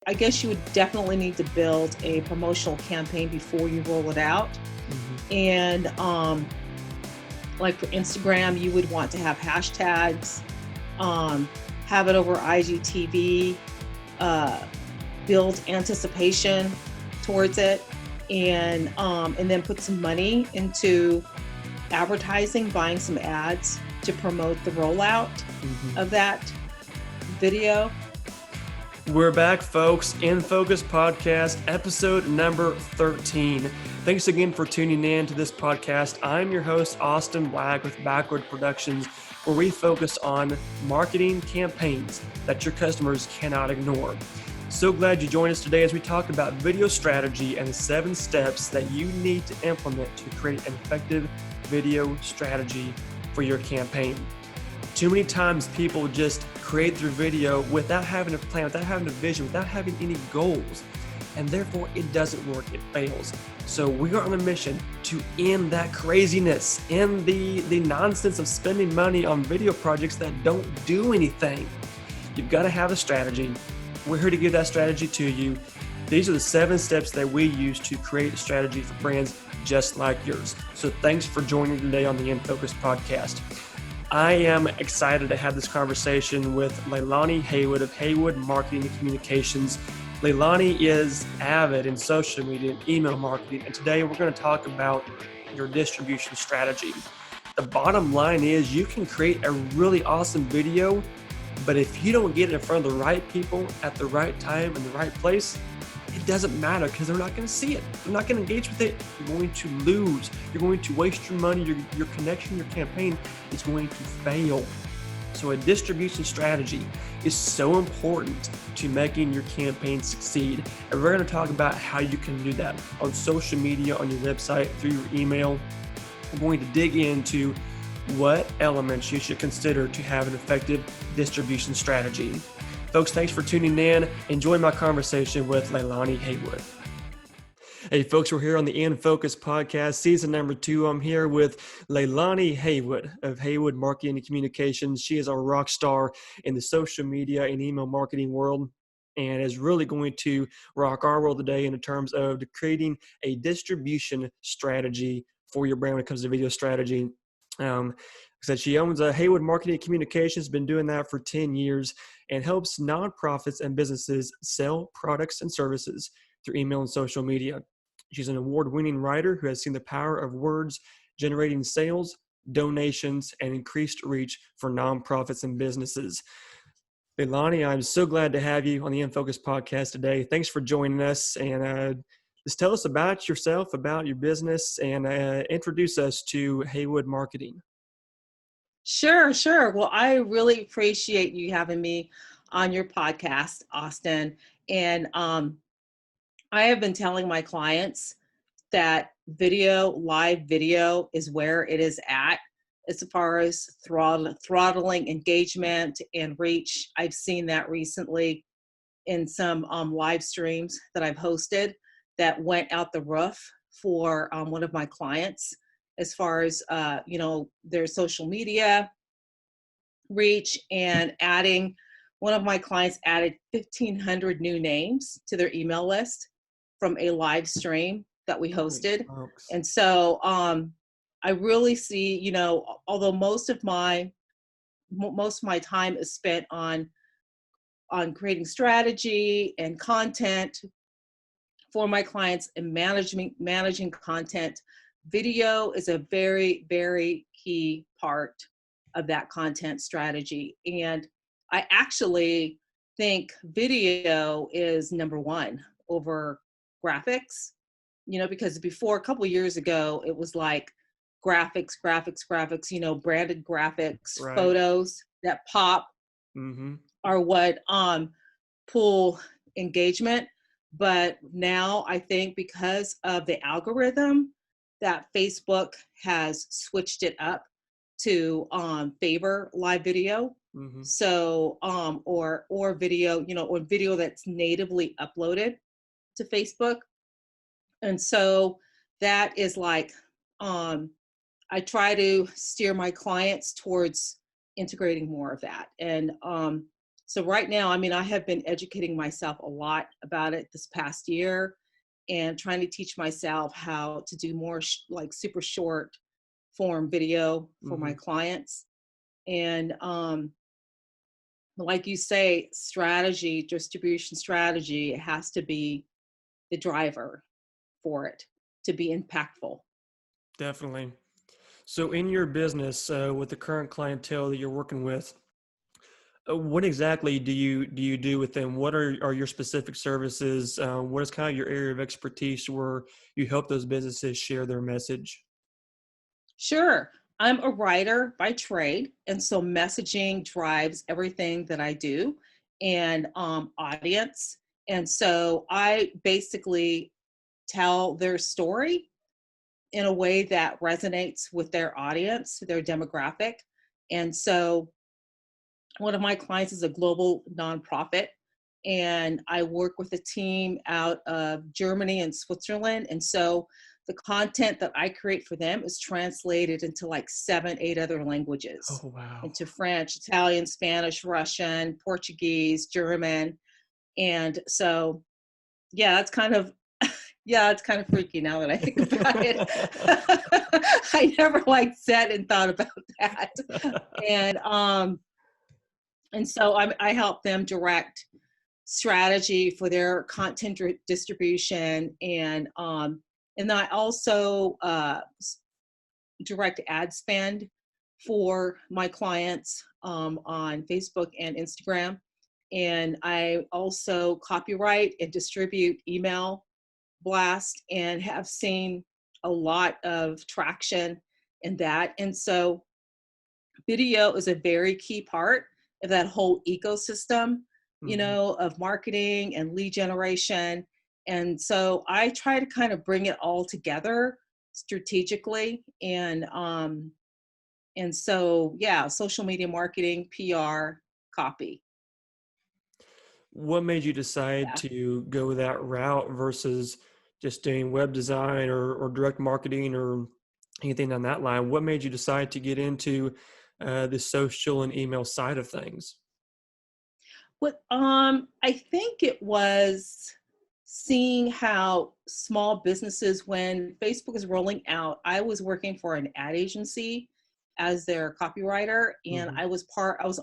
I guess you would definitely need to build a promotional campaign before you roll it out. And like for Instagram, you would want to have hashtags, have it over IGTV, build anticipation towards it, and then put some money into advertising, buying some ads to promote the rollout of that video. We're back, folks. In Focus Podcast, episode number 13. Thanks again for tuning in to this podcast. I'm your host, Austin Black with BackroadProductions, where we focus on marketing campaigns that your customers cannot ignore. So glad you joined us today as we talk about video strategy and the 7 steps that you need to implement to create an effective video strategy for your campaign. Too many times people just create their video without having a plan, without having a vision, without having any goals, and therefore it doesn't work, it fails. So we are on a mission to end that craziness, end the nonsense of spending money on video projects that don't do anything. You've got to have a strategy. We're here to give that strategy to you. These are the 7 steps that we use to create a strategy for brands just like yours. So thanks for joining today on the In Focus podcast. I am excited to have this conversation with Leilani Haywood of Haywood Marketing and Communications. Leilani is avid in social media and email marketing, and today we're going to talk about your distribution strategy. The bottom line is you can create a really awesome video, but if you don't get it in front of the right people at the right time in the right place, it doesn't matter because they're not going to see it. They're not going to engage with it. You're going to lose. You're going to waste your money. Your connection, your campaign is going to fail. So a distribution strategy is so important to making your campaign succeed. And we're going to talk about how you can do that on social media, on your website, through your email. We're going to dig into what elements you should consider to have an effective distribution strategy. Folks, thanks for tuning in. Enjoy my conversation with Leilani Haywood. Hey, folks, we're here on the In Focus podcast, season number 2. I'm here with Leilani Haywood of Haywood Marketing and Communications. She is a rock star in the social media and email marketing world and is really going to rock our world today in terms of creating a distribution strategy for your brand when it comes to video strategy. Said she owns a Haywood Marketing and Communications, been doing that for 10 years, and helps nonprofits and businesses sell products and services through email and social media. She's an award-winning writer who has seen the power of words generating sales, donations, and increased reach for nonprofits and businesses. Leilani, I'm so glad to have you on the In Focus podcast today. Thanks for joining us, and just tell us about yourself, about your business, and introduce us to Haywood Marketing. Sure. Well, I really appreciate you having me on your podcast, Austin. And I have been telling my clients that live video is where it is at as far as throttling engagement and reach. I've seen that recently in some live streams that I've hosted that went out the roof for one of my clients as far as their social media reach, and one of my clients added 1,500 new names to their email list from a live stream that we hosted. And so I really see, although most of my time is spent on creating strategy and content for my clients and managing content, video is a very, very key part of that content strategy. And I actually think video is number 1 over graphics, because before, a couple of years ago, it was like graphics, branded graphics, right. Photos that pop are what pull engagement. But now I think because of the algorithm that Facebook has switched it up to favor live video. So or video, or video that's natively uploaded to Facebook. And so that is like I try to steer my clients towards integrating more of that. And So right now, I mean, I have been educating myself a lot about it this past year and trying to teach myself how to do more like super short form video for my Mm-hmm. clients. And like you say, strategy, distribution strategy, it has to be the driver for it to be impactful. Definitely. So in your business, with the current clientele that you're working with, what exactly do you do with them? What are your specific services? What is kind of your area of expertise where you help those businesses share their message? Sure. I'm a writer by trade, and so messaging drives everything that I do, and audience. And so I basically tell their story in a way that resonates with their audience, their demographic. And so one of my clients is a global nonprofit, and I work with a team out of Germany and Switzerland. And so the content that I create for them is translated into like 7, 8 other languages, Oh, wow. into French, Italian, Spanish, Russian, Portuguese, German. And so, yeah, that's kind of, yeah, it's kind of freaky now that I think about it. I never like sat and thought about that. And so I help them direct strategy for their content distribution, and then I also direct ad spend for my clients on Facebook and Instagram, and I also copyright and distribute email blast, and have seen a lot of traction in that. And so video is a very key part of that whole ecosystem, Hmm. of marketing and lead generation. And so I try to kind of bring it all together strategically. And so, yeah, social media marketing, PR, copy. What made you decide Yeah. to go that route versus just doing web design or direct marketing or anything on that line? What made you decide to get into the social and email side of things? What I think it was seeing how small businesses, when Facebook is rolling out, I was working for an ad agency as their copywriter, and Hmm. I was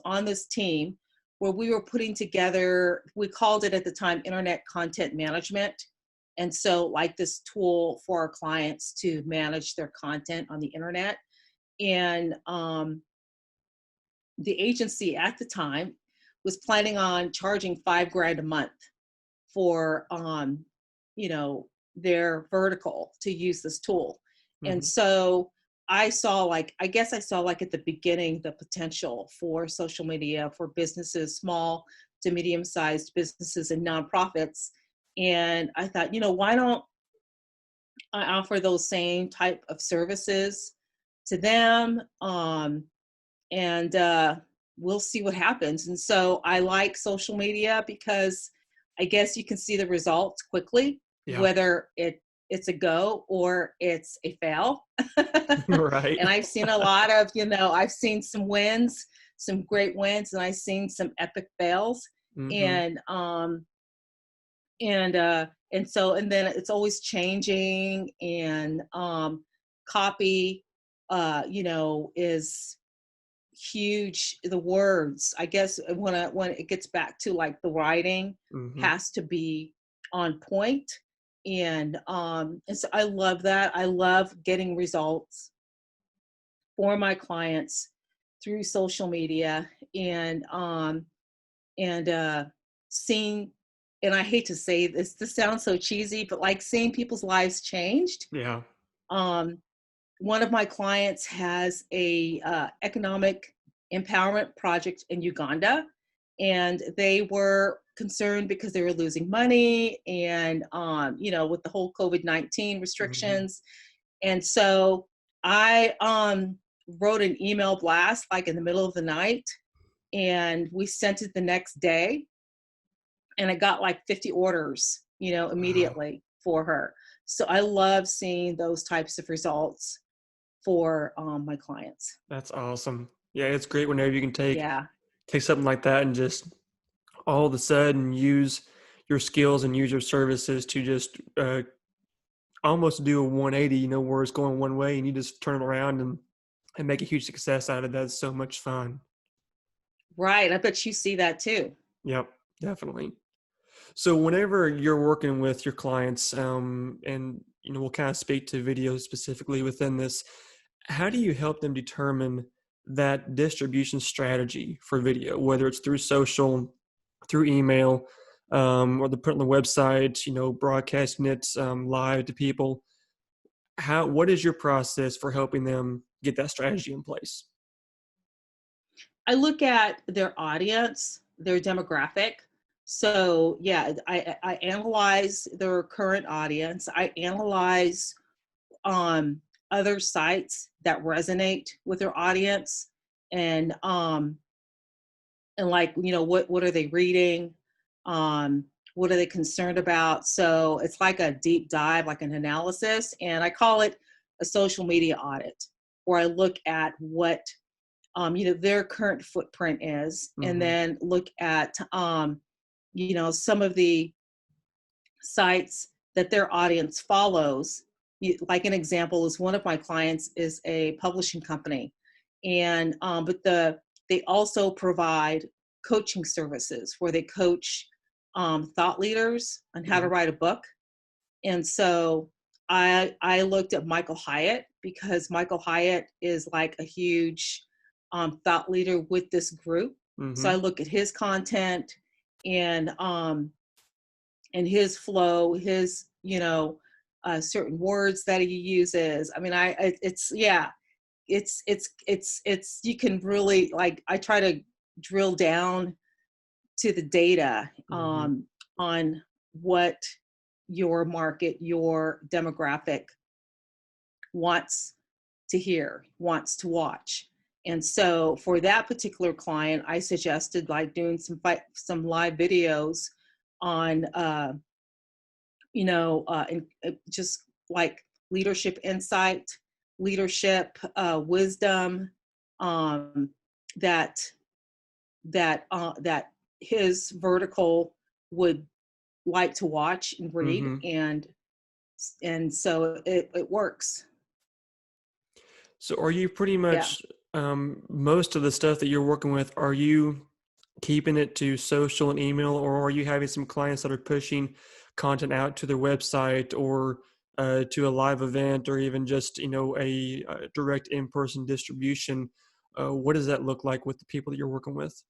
on this team where we were putting together, we called it at the time internet content management. And so like this tool for our clients to manage their content on the internet. And the agency at the time was planning on charging $5,000 a month for you know their vertical to use this tool. And Hmm. so I guess I saw like at the beginning the potential for social media for businesses, small to medium sized businesses and nonprofits. And I thought, why don't I offer those same type of services to them, and we'll see what happens. And so I like social media because I guess you can see the results quickly, Yeah. whether it's a go or it's a fail. Right. And I've seen a lot of, I've seen some wins, some great wins, and I've seen some epic fails. Hmm. And and then it's always changing, and copy is huge. The words, I guess, when it gets back to like the writing Hmm. has to be on point. And so I love that. I love getting results for my clients through social media, and seeing, and I hate to say this sounds so cheesy, but like seeing people's lives changed. Yeah. um One of my clients has a economic empowerment project in Uganda, and they were concerned because they were losing money, and with the whole COVID-19 Hmm. restrictions. And so I wrote an email blast like in the middle of the night, and we sent it the next day, and I got like 50 orders, Wow. immediately for her. So I love seeing those types of results for my clients. That's awesome. Yeah, it's great whenever you can take Yeah. take something like that and just all of a sudden use your skills and use your services to just almost do a 180, where it's going one way and you just turn it around and make a huge success out of it. That's so much fun. Right. I bet you see that too. Yep, definitely. So whenever you're working with your clients, and we'll kind of speak to video specifically within this, how do you help them determine that distribution strategy for video, whether it's through social, through email, or they're putting on the website, broadcasting it live to people? What is your process for helping them get that strategy in place? I look at their audience, their demographic. So yeah, I analyze their current audience. I analyze other sites that resonate with their audience, and like, what are they reading? What are they concerned about? So it's like a deep dive, like an analysis, and I call it a social media audit, where I look at what their current footprint is, and Mm-hmm. then look at some of the sites that their audience follows. Like an example is, one of my clients is a publishing company, and they also provide coaching services where they coach thought leaders on how to Mm-hmm. write a book. And so I looked at Michael Hyatt, because Michael Hyatt is like a huge thought leader with this group. So Mm-hmm. I look at his content, and his flow, his certain words that he uses. I mean, it's yeah, it's you can really, like, I try to drill down to the data Mm-hmm. on what your market, your demographic wants to hear, wants to watch. And so for that particular client, I suggested like doing some live videos on just like leadership insight, leadership wisdom, um, that that his vertical would like to watch and read, Mm-hmm. and so it works. So are you pretty Yeah. much, most of the stuff that you're working with, are you keeping it to social and email, or are you having some clients that are pushing content out to their website, or to a live event, or even just, a direct in-person distribution? What does that look like with the people that you're working with?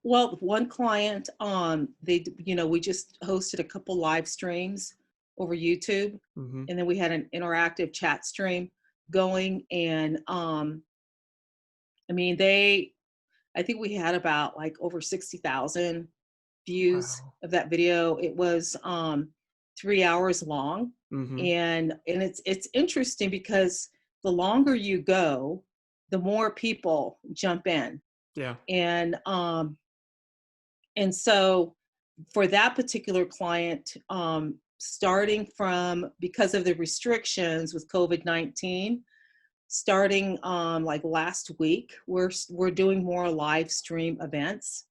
Well, one client, we just hosted a couple live streams over YouTube, Mm-hmm. and then we had an interactive chat stream going, and I mean, I think we had about like over 60,000 views Wow. of that video. It was 3 hours long, Mm-hmm. and it's interesting because the longer you go, the more people jump in, Yeah. and so for that particular client, starting from, because of the restrictions with COVID-19, starting like last week, we're doing more live stream events.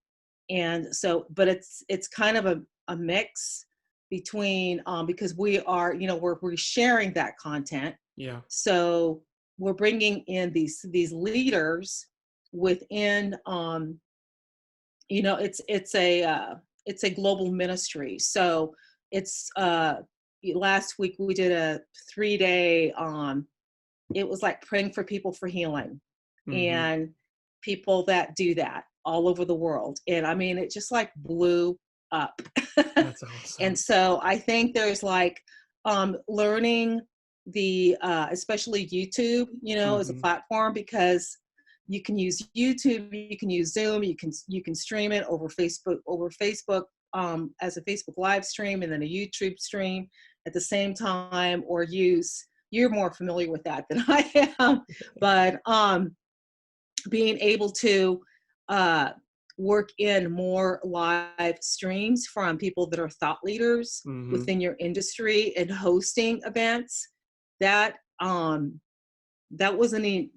And so, but it's kind of a mix between, because we are, we're sharing that content. Yeah. So we're bringing in these leaders within, it's a global ministry. So it's last week we did a 3-day, it was like praying for people for healing, Mm-hmm. and people that do that all over the world. And I mean, it just like blew up. That's And awesome. so I think there's like learning the especially YouTube, as a Mm-hmm. platform, because you can use YouTube, you can use Zoom, you can stream it over Facebook as a Facebook live stream, and then a YouTube stream at the same time, or you're more familiar with that than I am, but being able to uh, work in more live streams from people that are thought leaders Mm-hmm. within your industry and hosting events, that that wasn't even,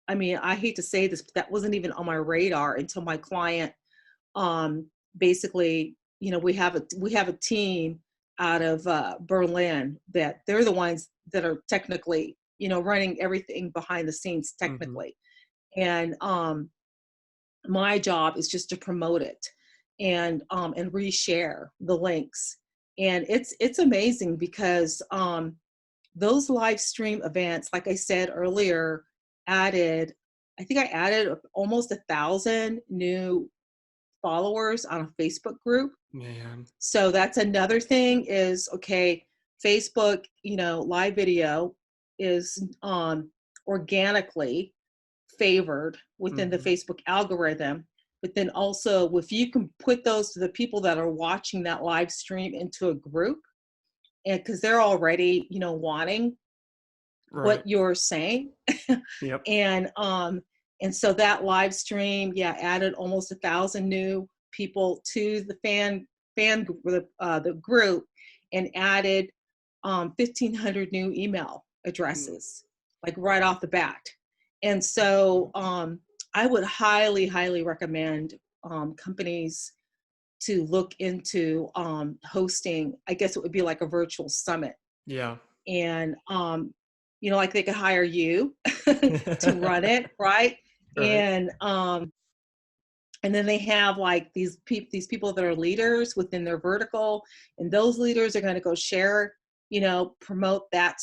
I mean, I hate to say this, but that wasn't even on my radar until my client basically, we have a team out of Berlin that they're the ones that are technically, running everything behind the scenes Mm-hmm. technically. And my job is just to promote it and reshare the links. And it's amazing because those live stream events, like I said earlier, added, I think I added almost 1,000 new followers on a Facebook group. Man. So that's another thing is, okay, Facebook, live video is organically favored within the Mm-hmm. Facebook algorithm. But then also, if you can put those to the people that are watching that live stream into a group, and because they're already, wanting Right. what you're saying, Yep. and so that live stream, yeah, added almost 1,000 new people to the the group, and added 1,500 new email Mm. addresses, like right off the bat. And so I would highly, highly recommend companies to look into hosting. I guess it would be like a virtual summit, Yeah. and like they could hire you to run it, right? Right. And then they have like these people that are leaders within their vertical, and those leaders are going to go share, promote that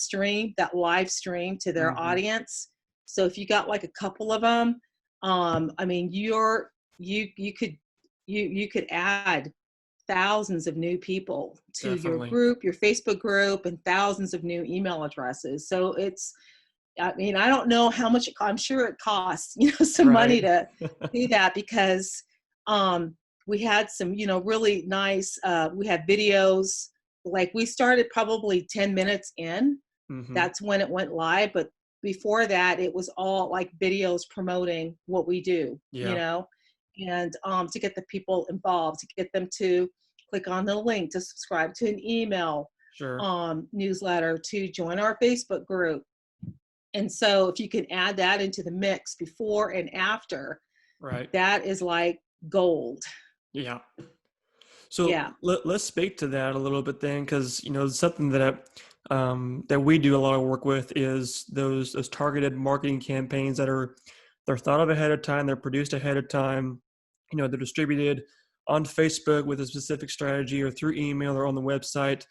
live stream to their Mm-hmm. audience. So if you got like a couple of them, I mean, you could add thousands of new people to your Definitely. group, your Facebook group, and thousands of new email addresses. So I mean, I don't know how much I'm sure it costs, some Right. money to do that, because we had some, really nice, we had videos, like we started probably 10 minutes in. Mm-hmm. That's when it went live. But before that, it was all like videos promoting what we do, Yeah. and to get the people involved, to get them to click on the link to subscribe to an email Sure. newsletter, to join our Facebook group. And so if you can add that into the mix before and after, Right. that is like gold. Yeah. So Yeah. let's speak to that a little bit then, because something that we do a lot of work with is those targeted marketing campaigns they're thought of ahead of time, they're produced ahead of time, they're distributed on Facebook with a specific strategy or through email or on the website.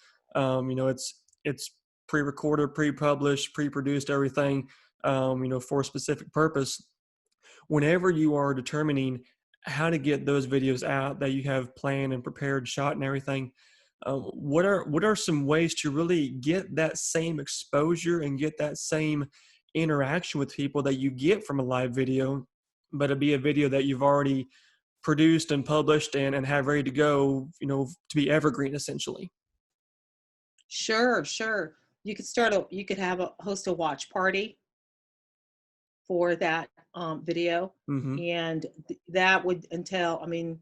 It's pre-recorded, pre-published, pre-produced, everything, for a specific purpose. Whenever you are determining how to get those videos out that you have planned and prepared, shot and everything, what are some ways to really get that same exposure and get that same interaction with people that you get from a live video, but it be a video that you've already produced and published and have ready to go, to be evergreen essentially? Sure, sure. You could have a host a watch party for that video. Mm-hmm. And that would entail, I mean,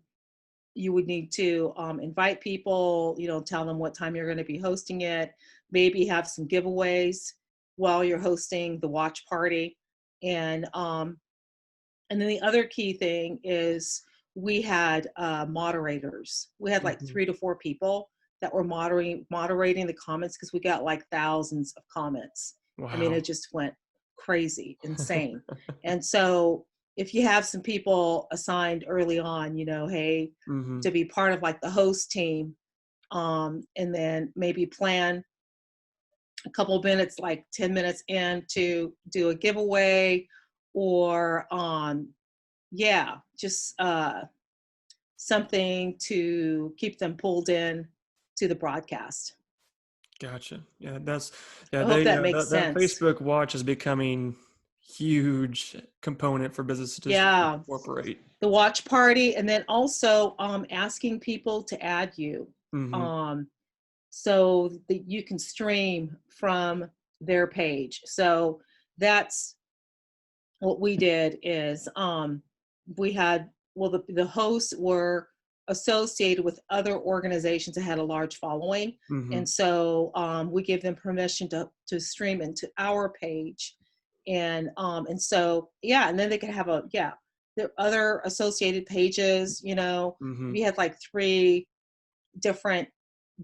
you would need to invite people, tell them what time you're going to be hosting it, maybe have some giveaways while you're hosting the watch party. And then the other key thing is, we had moderators. We had like Mm-hmm. 3 to 4 people that were moderating the comments, because we got like thousands of comments. I mean, Wow. it just went crazy, insane. And so if you have some people assigned early on, hey, Mm-hmm. to be part of like the host team, and then maybe plan a couple of minutes, like 10 minutes in, to do a giveaway, or yeah, just something to keep them pulled in to the broadcast. Gotcha. Yeah, yeah, I hope that makes that sense. Facebook Watch is becoming huge component for businesses to Yeah, incorporate. the watch party, and then also asking people to add you, Mm-hmm. um, so that you can stream from their page. So that's what we did. Is we had, well, the hosts were associated with other organizations that had a large following, Mm-hmm. and so we gave them permission to stream into our page. And so, yeah, and then they could have a, yeah, there are other associated pages, Mm-hmm. we had like 3 different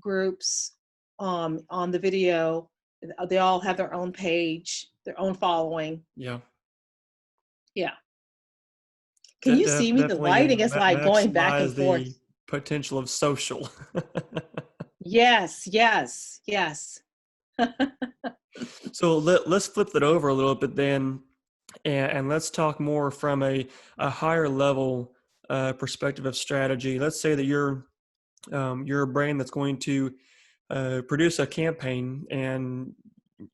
groups on the video. They all have their own page, their own following. Yeah. Yeah. Can you see me? The Definitely, lighting is like going back and maximize the forth. potential of social. Yes, yes, yes. So let's flip that over a little bit then, and let's talk more from a higher level perspective of strategy. Let's say that you're a brand that's going to produce a campaign, and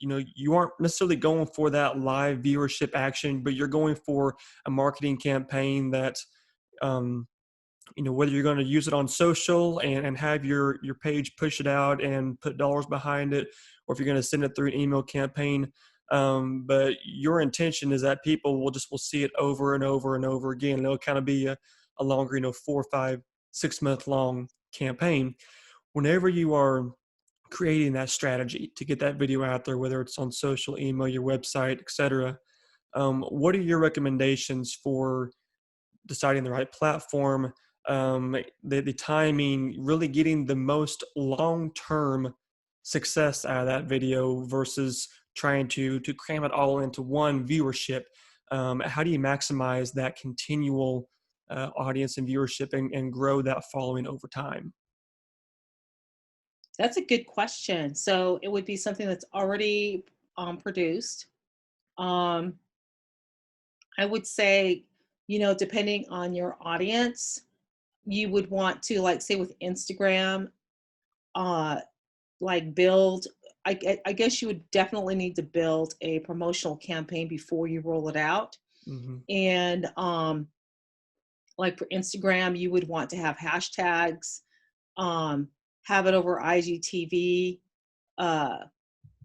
you aren't necessarily going for that live viewership action, but you're going for a marketing campaign that um, whether you're going to use it on social and have your page push it out and put dollars behind it, or if you're going to send it through an email campaign. But your intention is that people will see it over and over and over again. It'll kind of be a longer 4, 5, 6 month long campaign. Whenever you are creating that strategy to get that video out there, whether it's on social, email, your website, etc., what are your recommendations for deciding the right platform, the timing, really getting the most long-term success out of that video versus trying to cram it all into one viewership? How do you maximize that continual audience and viewership and grow that following over time? That's a good question. So it would be something that's already produced. Um, I would say, depending on your audience, you would want to, like, say with Instagram, uh, like build. I guess you would definitely need to build a promotional campaign before you roll it out. Mm-hmm. And like for Instagram, you would want to have hashtags, um, have it over IGTV, uh,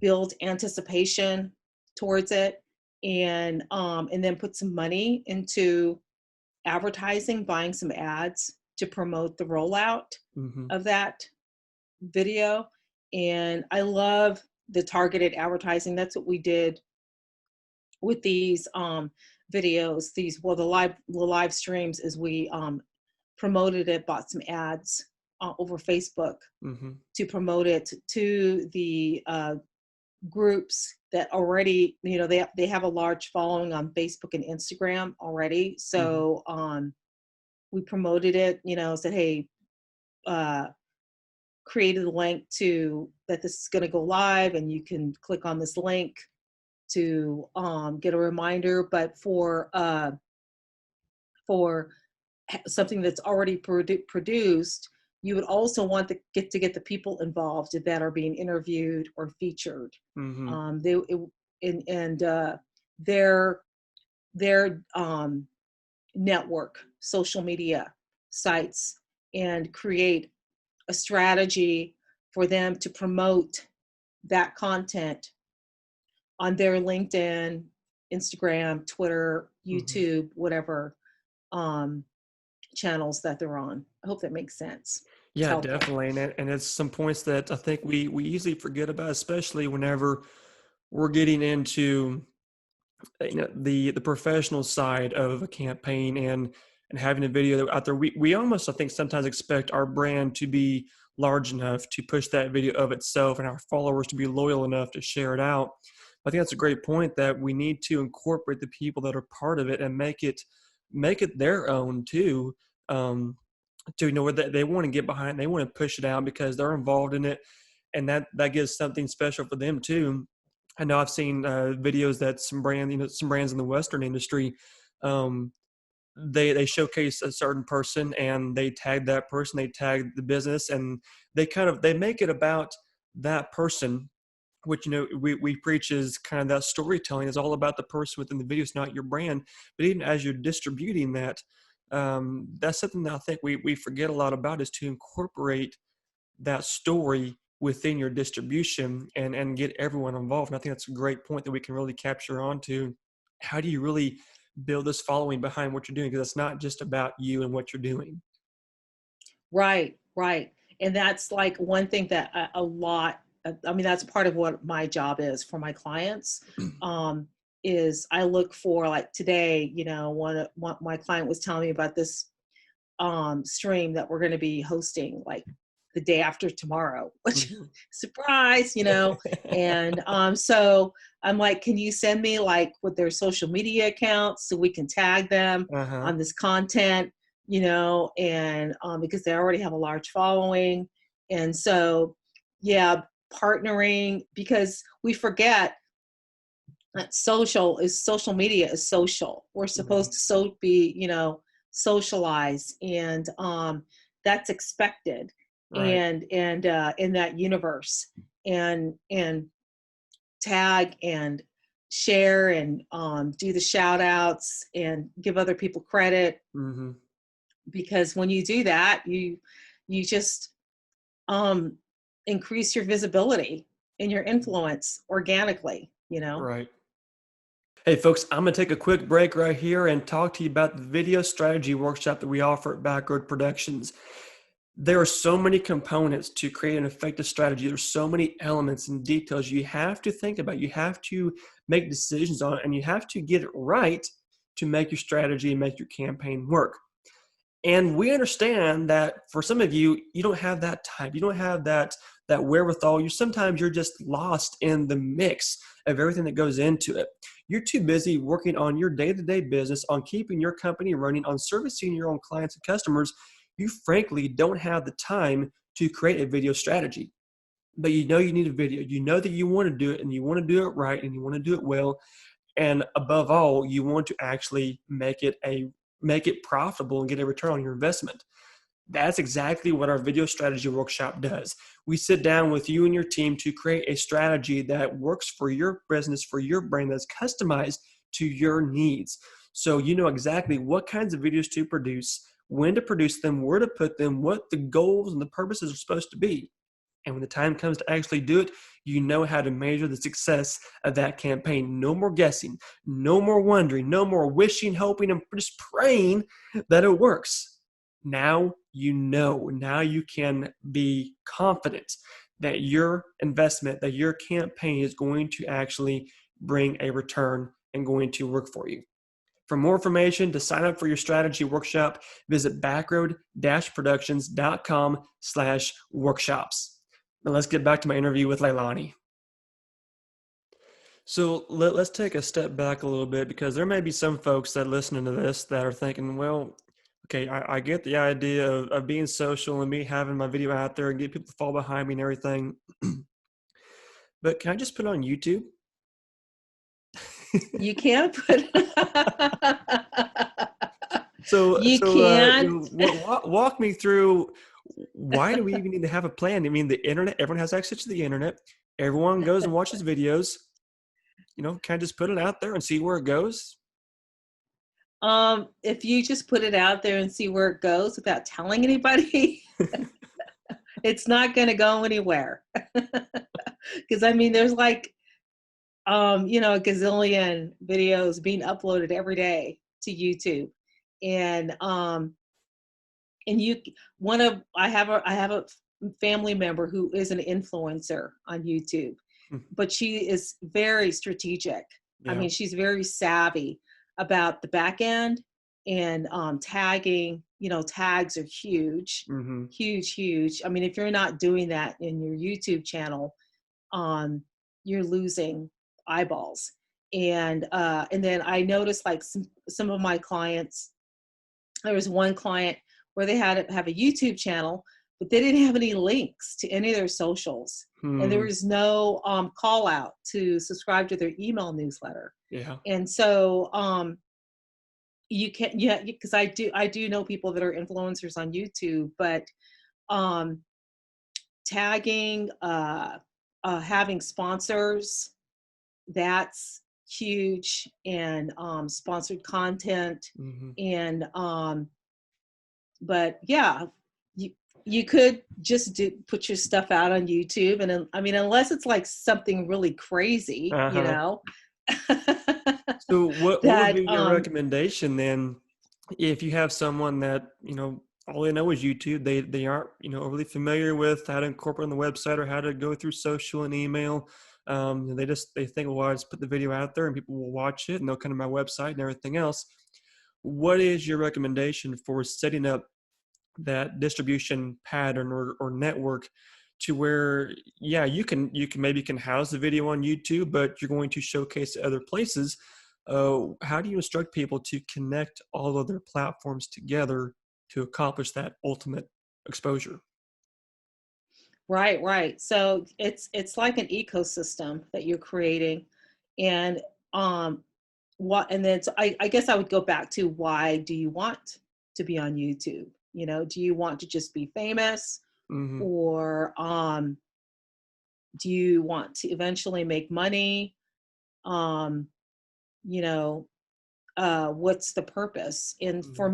build anticipation towards it, and then put some money into advertising, buying some ads to promote the rollout Mm-hmm. of that video. And I love the targeted advertising. That's what we did with these videos. The live streams is we promoted it, bought some ads over Facebook Mm-hmm. to promote it to the groups that already, they have a large following on Facebook and Instagram already. Mm-hmm. So we promoted it, said, hey, created a link to that this is going to go live, and you can click on this link to get a reminder. But for something that's already produced, you would also want to get the people involved that are being interviewed or featured. Mm-hmm. They it, and their network, social media sites, and create a strategy for them to promote that content on their LinkedIn, Instagram, Twitter, Mm-hmm. YouTube, whatever um, channels that they're on. I hope that makes sense. It's Yeah, helpful. definitely. And it's some points that I think we easily forget about, especially whenever we're getting into the professional side of a campaign and having a video out there. We almost, I think, sometimes expect our brand to be large enough to push that video of itself and our followers to be loyal enough to share it out. I think that's a great point, that we need to incorporate the people that are part of it and make it their own too. To where they want to get behind, they want to push it out because they're involved in it, and that gives something special for them too. I know I've seen videos that some brands in the Western industry, um, they showcase a certain person and they tag that person, they tag the business, and they make it about that person, which we preach is kind of that storytelling is all about the person within the video. It's not your brand. But even as you're distributing that, that's something that I think we forget a lot about, is to incorporate that story within your distribution and get everyone involved. And I think that's a great point that we can really capture onto. How do you really build this following behind what you're doing? Because it's not just about you and what you're doing. Right, right. And that's like one thing that a lot, I mean, that's part of what my job is for my clients. is I look for, like today, one my client was telling me about this stream that we're going to be hosting like the day after tomorrow, which Mhm. surprise, and so I'm like, can you send me like with their social media accounts so we can tag them Uh-huh. on this content, and because they already have a large following. And so, yeah, partnering, because we forget that social media is social. We're supposed Mhm. to be, socialize, and that's expected, Right. and in that universe, and tag and share, and do the shout outs and give other people credit, Mhm. because when you do that, you just um increase your visibility and your influence organically. Right. Hey, folks, I'm going to take a quick break right here and talk to you about the video strategy workshop that we offer at Backroad Productions. There are so many components to create an effective strategy. There's so many elements and details you have to think about. You have to make decisions on it, and you have to get it right to make your strategy and make your campaign work. And we understand that for some of you, you don't have that time. You don't have that wherewithal. You're just lost in the mix of everything that goes into it. You're too busy working on your day-to-day business, on keeping your company running, on servicing your own clients and customers. You frankly don't have the time to create a video strategy. But you know you need a video. You know that you want to do it, and you want to do it right, and you want to do it well. And above all, you want to actually make it profitable and get a return on your investment. That's exactly what our video strategy workshop does. We sit down with you and your team to create a strategy that works for your business, for your brand, that's customized to your needs. So you know exactly what kinds of videos to produce, when to produce them, where to put them, what the goals and the purposes are supposed to be. And when the time comes to actually do it, you know how to measure the success of that campaign. No more guessing, no more wondering, no more wishing, hoping, and just praying that it works. Now you know. Now you can be confident that your investment, that your campaign is going to actually bring a return and going to work for you. For more information, to sign up for your strategy workshop, visit backroad-productions.com/workshops. Now let's get back to my interview with Leilani. So let's take a step back a little bit, because there may be some folks that listening to this that are thinking, well, okay, I get the idea of being social and me having my video out there and get people to fall behind me and everything. But can I just put it on YouTube? You can't put So, you can't. walk me through, why do we even need to have a plan? I mean, the internet, everyone has access to the internet. Everyone goes and watches videos. Can I just put it out there and see where it goes? If you just put it out there and see where it goes without telling anybody, it's not going to go anywhere. Because I mean, there's like, a gazillion videos being uploaded every day to YouTube, and I have a family member who is an influencer on YouTube, but she is very strategic. I Yeah. mean, she's very savvy about the back end, and tagging. Tags are huge, Mm-hmm. huge, huge. I mean, if you're not doing that in your YouTube channel, um, you're losing eyeballs. And then I noticed, like, some of my clients. There was one client where they had to have a YouTube channel, but they didn't have any links to any of their socials. And there Hmm. was no call out to subscribe to their email newsletter. Yeah. And so you can, yeah, because I do know people that are influencers on YouTube, but um, tagging, having sponsors, that's huge, and sponsored content, Mm-hmm. and but yeah, you could just put your stuff out on YouTube, and I mean, unless it's like something really crazy, Uh-huh. So what would that be your recommendation then, if you have someone that, all they know is YouTube, they aren't, overly familiar with how to incorporate on the website or how to go through social and email? They think, well, I just put the video out there and people will watch it and they'll come to my website and everything else. What is your recommendation for setting up that distribution pattern or network to where, yeah, you can maybe house the video on YouTube, but you're going to showcase it other places? How do you instruct people to connect all of their platforms together to accomplish that ultimate exposure? Right. So it's like an ecosystem that you're creating, and and then so I guess I would go back to, why do you want to be on YouTube? Do you want to just be famous, Mm-hmm. or do you want to eventually make money? Um, you know, what's the purpose? And Mm-hmm. for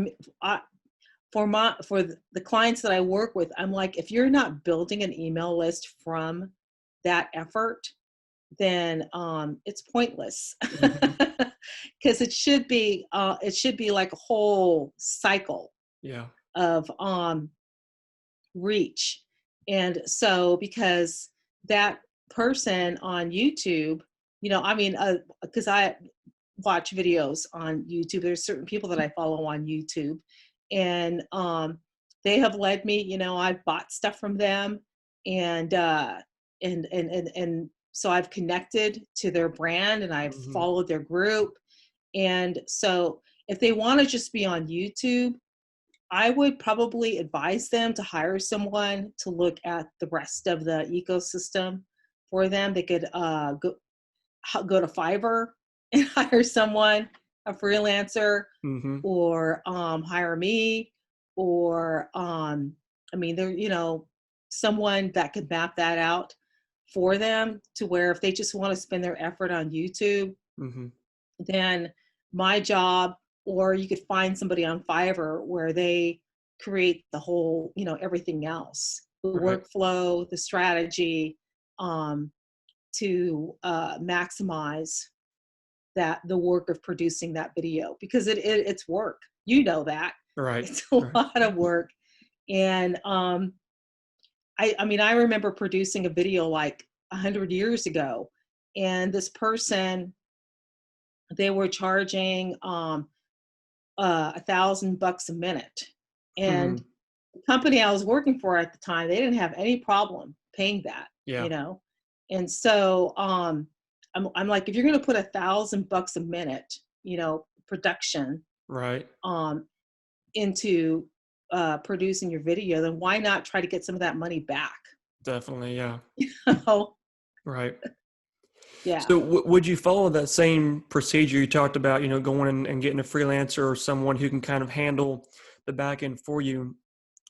me, for the clients that I work with, I'm like, if you're not building an email list from that effort, then it's pointless. Mm-hmm. Because it should be like a whole cycle Yeah. of reach. And so, because that person on YouTube, I mean, because I watch videos on YouTube, there's certain people that I follow on YouTube, and they have led me. I've bought stuff from them, and so I've connected to their brand, and I've Mm-hmm. followed their group. And so, if they want to just be on YouTube, I would probably advise them to hire someone to look at the rest of the ecosystem for them. They could go to Fiverr and hire someone, a freelancer, Mm-hmm. or hire me, or I mean, someone that could map that out for them, to where if they just want to spend their effort on YouTube, Mm-hmm. then my job, or you could find somebody on Fiverr where they create the whole, everything else, the Right. workflow, the strategy, um, to maximize the work of producing that video, because it's work. That Right. it's a Right. lot of work. And I mean, I remember producing a video like 100 years ago, and this person, they were charging $1,000 a minute. Mm-hmm. And the company I was working for at the time, they didn't have any problem paying that, Yeah. And so I'm like, if you're going to put $1,000 a minute, production Right. um, into producing your video, then why not try to get some of that money back? Definitely. Yeah. Oh, Right. yeah. So would you follow that same procedure you talked about, going and getting a freelancer or someone who can kind of handle the back end for you?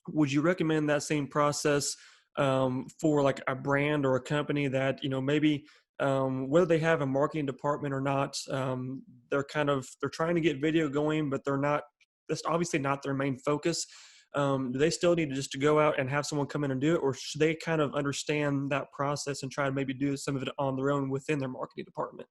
Would you recommend that same process for like a brand or a company that, maybe whether they have a marketing department or not, they're trying to get video going, but that's obviously not their main focus. Do they still need to go out and have someone come in and do it, or should they kind of understand that process and try to maybe do some of it on their own within their marketing department?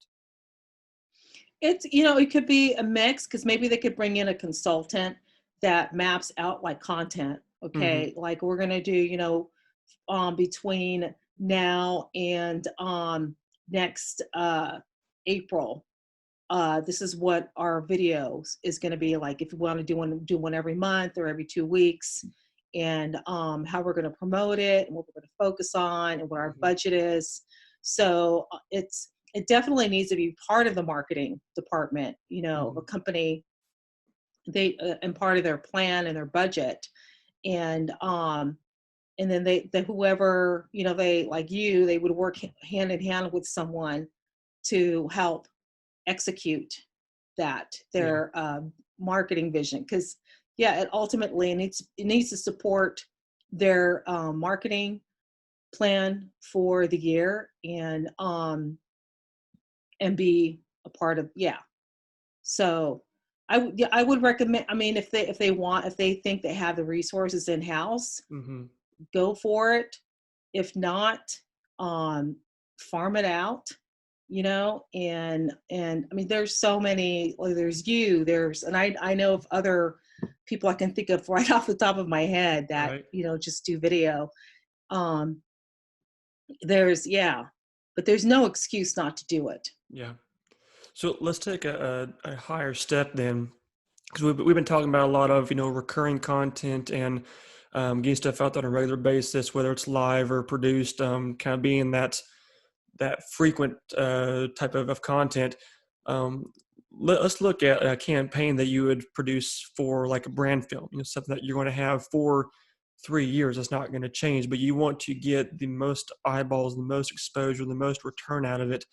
It could be a mix, because maybe they could bring in a consultant that maps out like content. Mm-hmm. Okay, like we're gonna do, between now and next April. This is what our videos is going to be like. If you want to do one every month or every 2 weeks, and how we're going to promote it, and what we're going to focus on, and what our Mm-hmm. budget is. So it definitely needs to be part of the marketing department. Mm-hmm. A company, they and part of their plan and their budget. And then they whoever, they, like they would work hand in hand with someone to help execute Yeah. their marketing vision, because yeah, it ultimately needs to support their marketing plan for the year, and be a part of, yeah. So I would recommend, I mean, if they think they have the resources in house, Mm-hmm. go for it. If not, um, farm it out, and I mean, there's so many, like, and I know of other people I can think of right off the top of my head that, Right. just do video. Um, there's, yeah, but there's no excuse not to do it. Yeah. So let's take a higher step then, because we've been talking about a lot of, recurring content and getting stuff out there on a regular basis, whether it's live or produced, kind of being that frequent type of content. Let's look at a campaign that you would produce for like a brand film, something that you're going to have for 3 years. It's not going to change, but you want to get the most eyeballs, the most exposure, the most return out of it.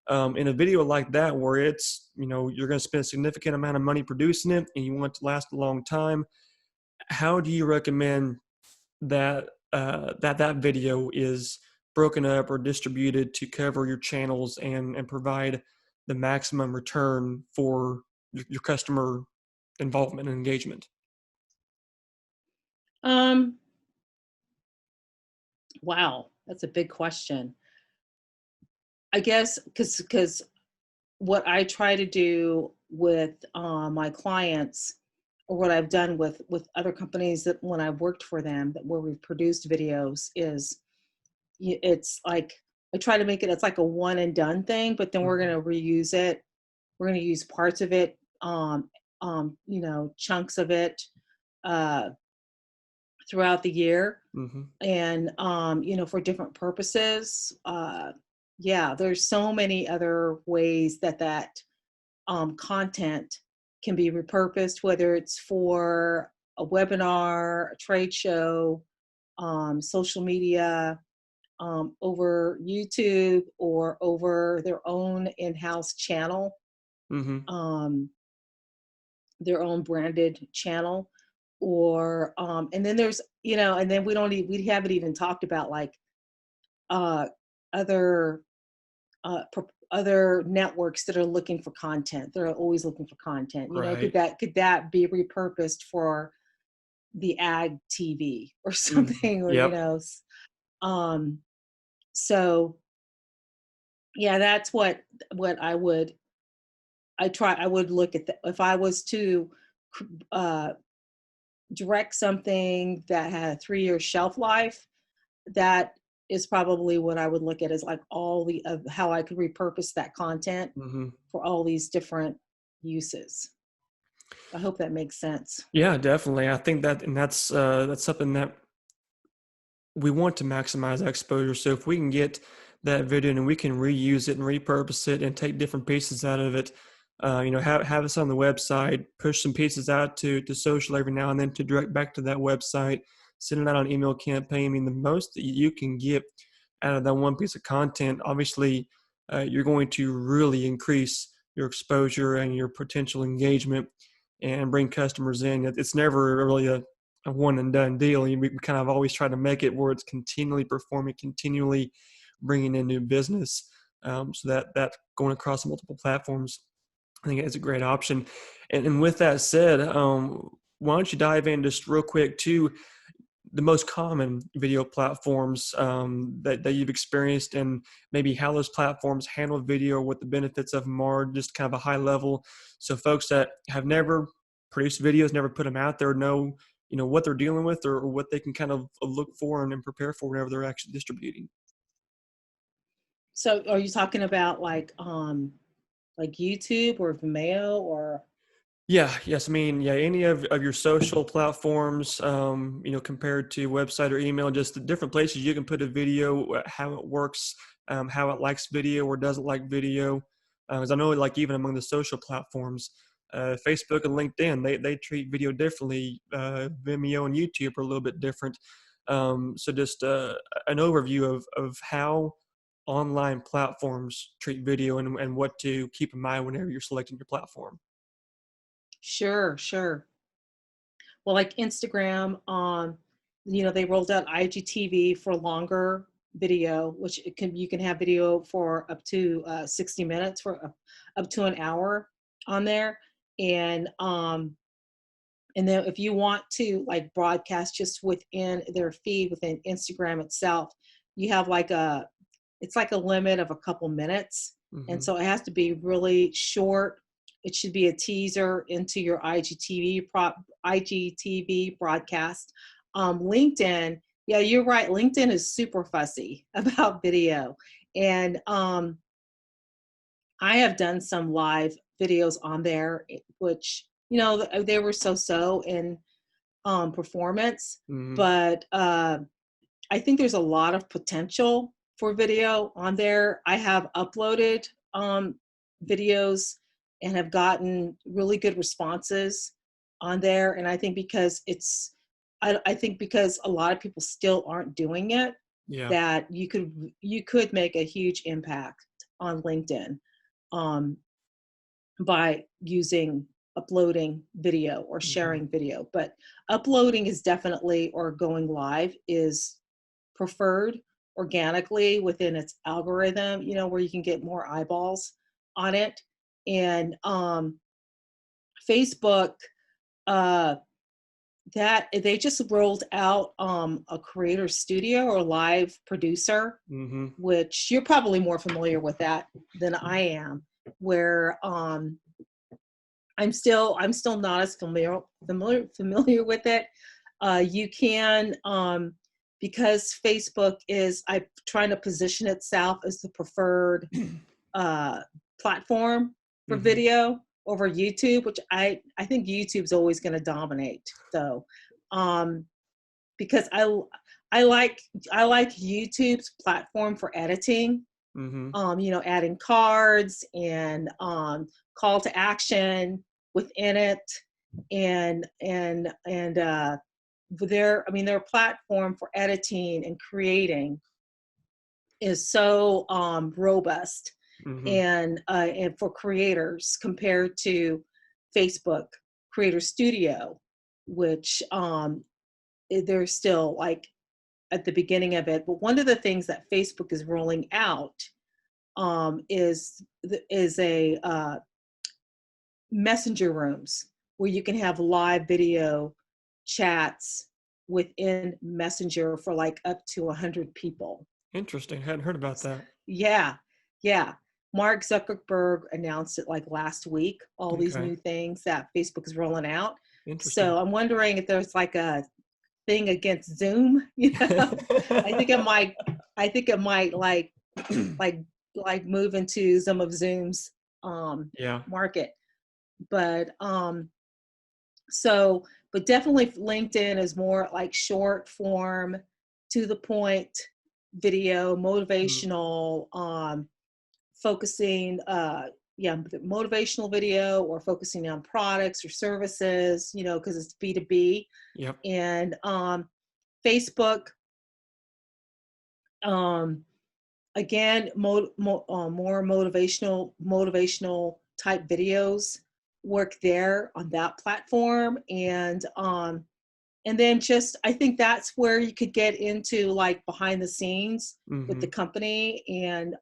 In a video like that, where it's, you're going to spend a significant amount of money producing it and you want it to last a long time, how do you recommend that that video is broken up or distributed to cover your channels and provide the maximum return for your customer involvement and engagement? Wow, that's a big question. I guess because what I try to do with my clients, or what I've done with other companies that when I've worked for them, that where we've produced videos, is it's like I try to make it, it's like a one and done thing, but then we're going to reuse it. We're going to use parts of it, chunks of it throughout the year, Mm-hmm. and for different purposes. Yeah, there's so many other ways that content can be repurposed, whether it's for a webinar, a trade show, social media, over YouTube, or over their own in-house channel, Mm-hmm. their own branded channel, or and then there's and then we haven't even talked about like uh, other other networks that are looking for content. They're always looking for content. Right. Could that be repurposed for the ag TV or Mm-hmm. something, or Yep. um, so yeah, that's what I would. I would look at if I was to uh, direct something that had a 3-year shelf life. That is probably what I would look at, as like all the of how I could repurpose that content Mm-hmm. for all these different uses. I hope that makes sense. Yeah, definitely. I think that's something that we want to maximize exposure. So if we can get that video and we can reuse it and repurpose it and take different pieces out of it, have us on the website, push some pieces out to social every now and then to direct back to that website, send it out on email campaign. I mean, the most that you can get out of that one piece of content, obviously, you're going to really increase your exposure and your potential engagement and bring customers in. It's never really a one and done deal. We kind of always try to make it where it's continually performing, continually bringing in new business. So that going across multiple platforms, I think is a great option. And with that said, why don't you dive in just real quick to the most common video platforms that you've experienced, and maybe how those platforms handle video, what the benefits of them are, just kind of a high level, so folks that have never produced videos, never put them out there, know what they're dealing with, or what they can kind of look for and prepare for whenever they're actually distributing. So are you talking about like YouTube or Vimeo or? Yeah, yes. I mean, yeah, any of your social platforms, compared to website or email, just the different places you can put a video, how it works, how it likes video or doesn't like video. Because I know, like, even among the social platforms, Facebook and LinkedIn, they treat video differently. Vimeo and YouTube are a little bit different. So just an overview of how online platforms treat video, and what to keep in mind whenever you're selecting your platform. Sure, sure. Well, like Instagram, they rolled out IGTV for longer video, which you can have video for up to 60 minutes, for up to an hour on there. And then if you want to like broadcast just within their feed within Instagram itself, you have it's like a limit of a couple minutes. And Mm-hmm. so it has to be really short. It should be a teaser into your IGTV broadcast. LinkedIn Yeah, you're right. LinkedIn is super fussy about video. And I have done some live videos on there, which, they were so in performance. Hmm. But I think there's a lot of potential for video on there. I have uploaded videos and have gotten really good responses on there. And I think because I think because a lot of people still aren't doing it, Yeah. that you could make a huge impact on LinkedIn um, by uploading video or Hmm. sharing video. But uploading is definitely, or going live is preferred organically within its algorithm, where you can get more eyeballs on it. And Facebook, uh, that they just rolled out a creator studio or live producer, Hmm. which you're probably more familiar with that than I am, where I'm still not as familiar with it. You can because Facebook is I trying to position itself as the preferred uh, platform for Hmm. video over YouTube, which I think YouTube's always going to dominate though, um, because I like YouTube's platform for editing. Hmm. Adding cards and call to action within it, and their platform for editing and creating is so robust Hmm. and for creators compared to Facebook Creator Studio, which they're still like at the beginning of it. But one of the things that Facebook is rolling out is a messenger rooms where you can have live video chats within Messenger for like up to 100 people. Interesting. Hadn't heard about that. Yeah, yeah. Mark Zuckerberg announced it like last week, all these Okay. new things that Facebook is rolling out. Interesting. So I'm wondering if there's like a thing against Zoom, I think it might like like move into some of Zoom's Yeah. market. But so but definitely LinkedIn is more like short form, to the point video, Mm. motivational, focusing yeah, motivational video, or focusing on products or services, because it's B2B. Yep. And Facebook, um again, more motivational type videos work there on that platform. And then just I think that's where you could get into like behind the scenes with the Hmm. company, and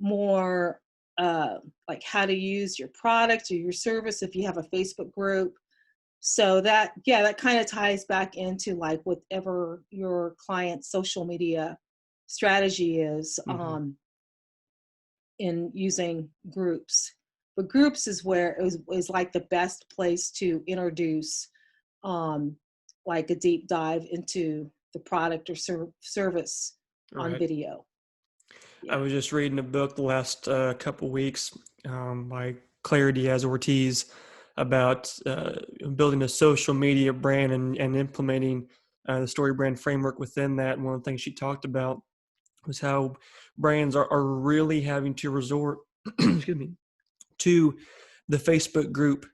more like how to use your product or your service if you have a Facebook group. So that, yeah, that kind of ties back into like whatever your client's social media strategy is, Hmm. in using groups. But groups is where is like the best place to introduce um, like a deep dive into the product or service on Right. video. I Yeah. was just reading a book the last couple weeks by Claire Diaz Ortiz about building a social media brand and implementing the story brand framework within that. And one of the things she talked about was how brands are really having to resort, excuse me, to the Facebook group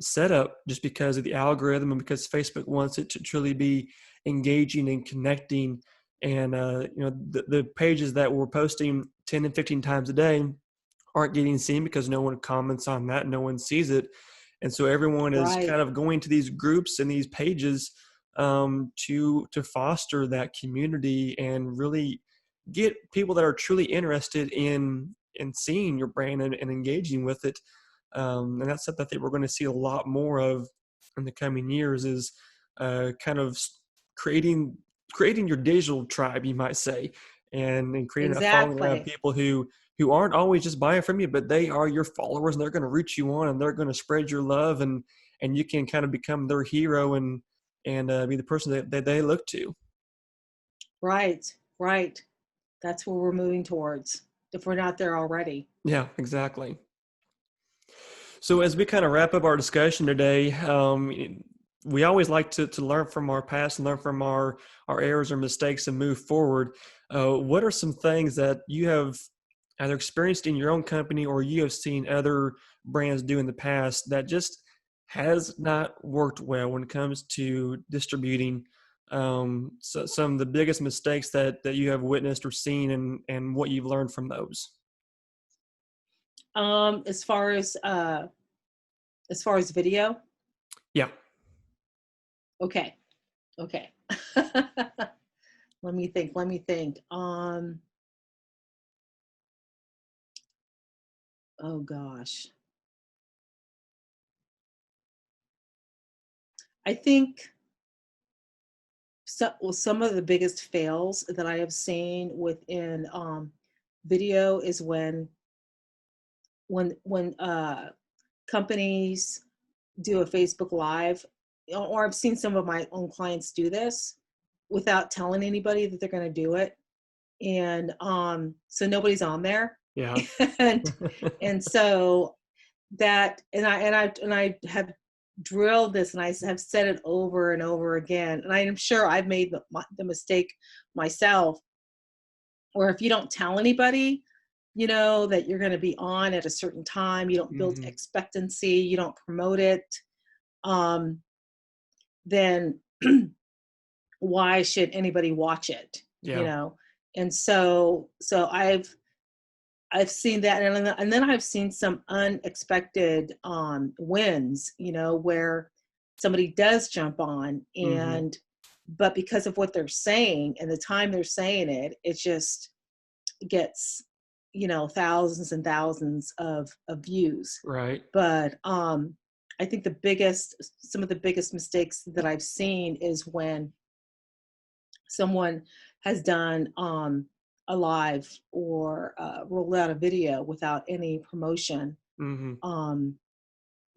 setup just because of the algorithm and because Facebook wants it to truly be engaging and connecting. And the pages that we're posting 10 and 15 times a day aren't getting seen because no one comments on that, no one sees it. And so everyone is Right. kind of going to these groups and these pages to foster that community and really get people that are truly interested in seeing your brand and engaging with it. And that's something I think we're going to see a lot more of in the coming years is kind of creating creating your digital tribe, you might say, and creating a following around Exactly. people who aren't always just buying from you, but they are your followers and they're going to root you on and they're going to spread your love and you can kind of become their hero and be the person that they look to. Right, right. That's where we're moving towards if we're not there already. Yeah, exactly. So as we kind of wrap up our discussion today, we always like to learn from our past and learn from our errors or mistakes and move forward. What are some things that you have either experienced in your own company or you have seen other brands do in the past that just has not worked well when it comes to distributing? So some of the biggest mistakes that you have witnessed or seen, and what you've learned from those. As far as video, Yeah. okay, okay. Let me think. Oh gosh. I think some of the biggest fails that I have seen within video is when companies do a Facebook Live, or I've seen some of my own clients do this without telling anybody that they're going to do it, and so nobody's on there, Yeah. and so that and I have drilled this, and I have said it over and over again, and I am sure I've made the mistake myself, where if you don't tell anybody, that you're going to be on at a certain time, you don't build Mhm. expectancy, you don't promote it, um, then why should anybody watch it? Yeah. And so I've seen that, and then I've seen some unexpected wins, where somebody does jump on, Mhm. but because of what they're saying and the time they're saying it, it just gets, thousands and thousands of views. Right. But I think some of the biggest mistakes that I've seen is when someone has done a live or rolled out a video without any promotion, Mhm. um,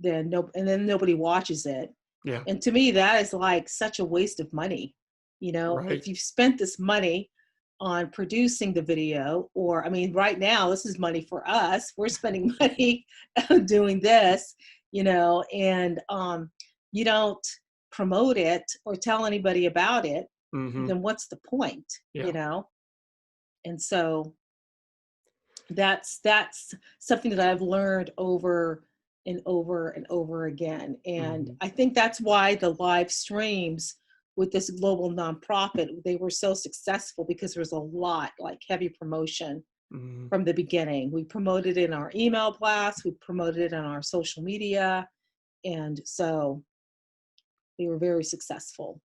and then nobody watches it. Yeah. And to me, that is like such a waste of money. Right. If you've spent this money on producing the video, or I mean, right now, this is money for us. We're spending money doing this, and you don't promote it or tell anybody about it, Mhm. then what's the point, Yeah. And so that's something that I've learned over and over and over again. And Mhm. I think that's why the live streams with this global nonprofit, they were so successful, because there was a lot, like, heavy promotion Mhm. from the beginning. We promoted it in our email blast, we promoted it on our social media, and so they were very successful.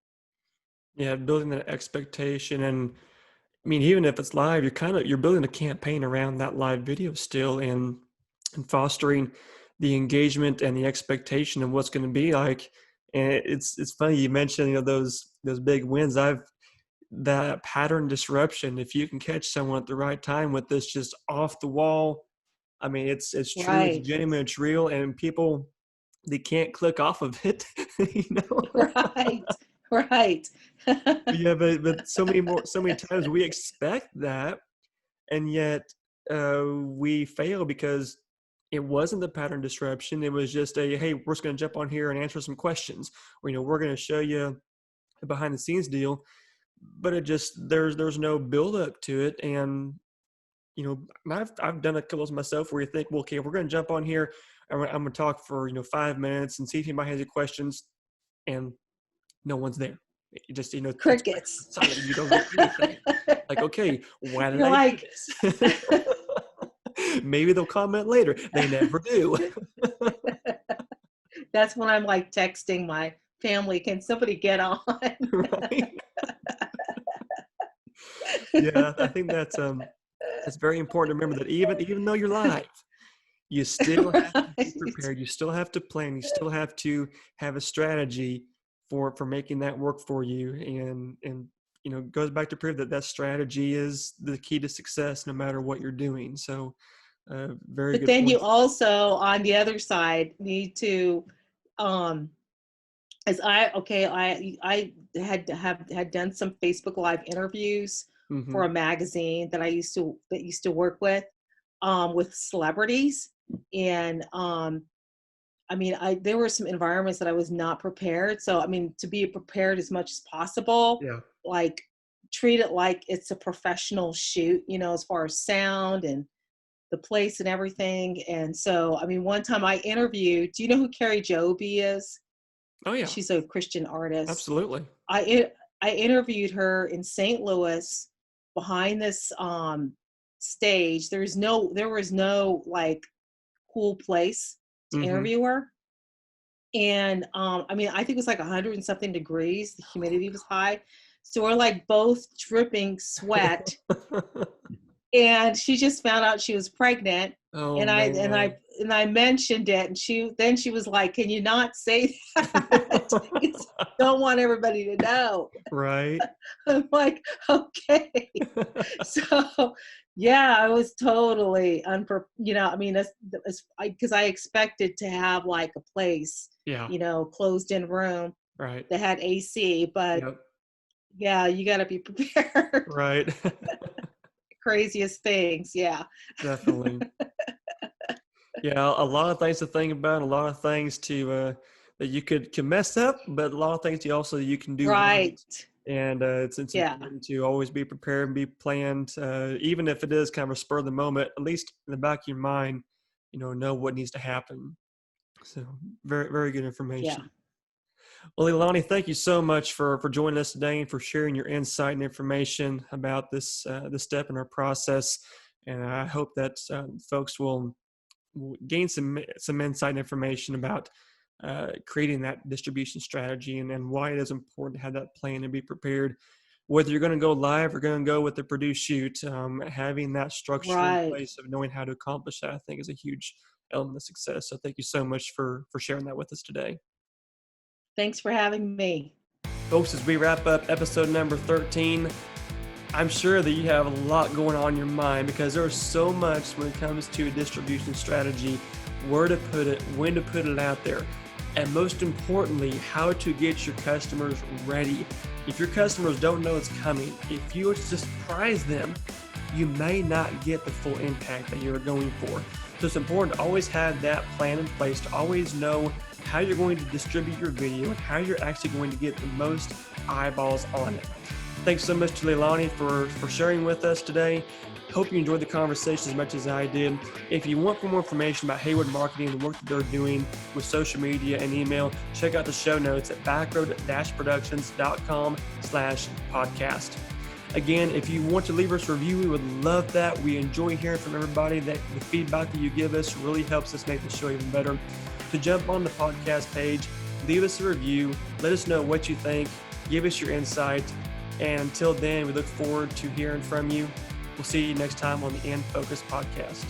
Yeah, building that expectation, and I mean, even if it's live, you're building a campaign around that live video still, and fostering the engagement and the expectation of what's going to be like. And it's funny you mentioned, those big wins. That pattern disruption. If you can catch someone at the right time with this just off the wall, I mean, it's true, it's Right. genuine, it's real, and people, they can't click off of it, you know. Right. Right. Yeah, but so many times we expect that, and yet we fail because it wasn't the pattern disruption. It was just hey, we're just going to jump on here and answer some questions, or we're going to show you a behind the scenes deal, but it just there's no build up to it. And I've done a couple of myself where you think, well, okay, we're going to jump on here, and I'm going to talk for 5 minutes and see if anybody has any questions, and no one's there. You just it's Crickets. silent. You don't get anything. Like, okay, why did You're I do like, this? Maybe they'll comment later. They never do. that's when I'm like texting my family, can somebody get on? Right? Yeah, I think that's very important to remember, that even though you're live, you still have to be Right. prepared. You still have to plan. You still have to have a strategy for making that work for you. And goes back to prove that that strategy is the key to success, no matter what you're doing. So, very But good then you points. also, on the other side, need to um, as I had done some Facebook Live interviews Mm-hmm. for a magazine that I used to work with celebrities, and there were some environments that I was not prepared. So to be prepared as much as possible, Yeah. like treat it like it's a professional shoot, as far as sound and the place and everything. And so, one time I interviewed, do you know who Carrie Joby is? Oh yeah. She's a Christian artist. Absolutely. I interviewed her in St. Louis behind this stage. There was no like cool place to Mm-hmm. interview her. And I think it was like 100 and something degrees. The humidity was high. So we're like both dripping sweat. And she just found out she was pregnant. Oh And man. I mentioned it, and she was like, "Can you not say that? Don't want everybody to know." Right. I'm like, "Okay." So yeah, I was totally because I expected to have like a place, Yeah. closed in room Right. that had AC, but Yep. yeah, you got to be prepared. Right. Craziest things, yeah. Definitely. Yeah, a lot of things to think about, a lot of things that you can mess up, but a lot of things you can do right. Right. And it's Yeah. important to always be prepared and be planned, even if it is kind of a spur of the moment. At least in the back of your mind, know what needs to happen. So very, very good information. Yeah. Well, Leilani, thank you so much for joining us today and for sharing your insight and information about this step in our process. And I hope that folks will gain some insight and information about creating that distribution strategy and why it is important to have that plan and be prepared. Whether you're going to go live or going to go with the produced shoot, having that structure in Right. place of knowing how to accomplish that, I think, is a huge element of success. So thank you so much for sharing that with us today. Thanks for having me. Folks, as we wrap up episode number 13, I'm sure that you have a lot going on in your mind because there's so much when it comes to a distribution strategy, where to put it, when to put it out there, and most importantly, how to get your customers ready. If your customers don't know it's coming, if you were to surprise them, you may not get the full impact that you're going for. So it's important to always have that plan in place, to always know how you're going to distribute your video and how you're actually going to get the most eyeballs on it. Thanks so much to Leilani for sharing with us today. Hope you enjoyed the conversation as much as I did. If you want more information about Haywood Marketing and the work that they're doing with social media and email, check out the show notes at backroad-productions.com/podcast. Again, if you want to leave us a review, we would love that. We enjoy hearing from everybody. That the feedback that you give us really helps us make the show even better. To jump on the podcast page, leave us a review, let us know what you think, give us your insight. And until then, we look forward to hearing from you. We'll see you next time on the In Focus podcast.